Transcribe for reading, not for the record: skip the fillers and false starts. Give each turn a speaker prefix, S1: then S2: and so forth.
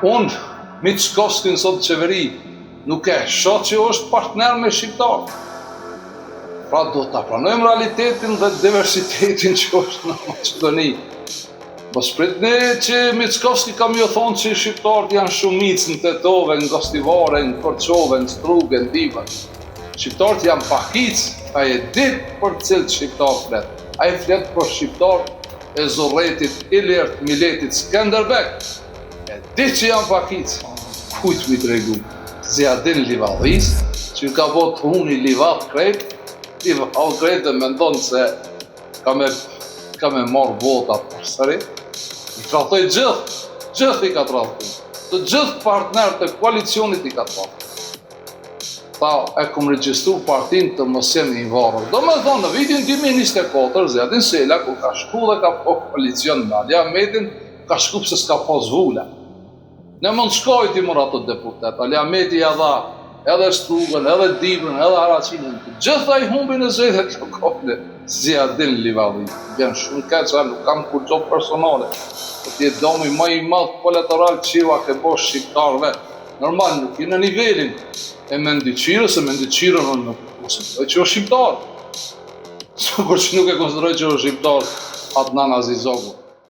S1: Unë, Mickovskin sot qeveri, nuk e shoh që është partner me shqiptar. Pra do të pranojmë realitetin dhe diversitetin që është në Maqedoni. Mos pritni që Mickovski kam ju thonë që shqiptarët janë shumicë në Tetove, në Gostivare, në Korçove, në Strugë, në Divan. Shqiptarët janë pakicë, a e ditë për cilë shqiptar fletë. A e fletë për shqiptar e Zorretit, Ilert, Miletit, Skenderbeg. E ditë që janë pakicë. Kujtë mi të regu? Ziadin Livadhis, që ka botë huni Livad krejt, Livad krejt dhe me ndonë se ka me marrë votat për sëri. I tratoj gjithë i ka tratoj. Të gjithë partnerët e koalicionit i ka tratoj. Ta e kom regjistru partin të mos jemi i varur. Do me thonë, në vitin 2024, Ziadin Sela, ku ka shku dhe ka po koalicion me Ali Ahmetin, ka shku pëse s'ka pos vula. Ne mund shkojt i mor ato deputet, Ali Ahmeti ja dha edhe Strugën, edhe Dibrën, edhe Haracinën, gjitha i humbin e zëjtë kjo kohële, Ziadin Livadhi. Vjen shumë keqa, nuk kam kur gjohë personale, të tjetë domi më i madhë kolateral qiva ke bo shqiptarve. Normal, nuk i në nivelin e mendiqirës, e mendiqirën në konsideroj që o shqiptar. Së kur që nuk e konsideroj që o shqiptar, Adnan Azizogu.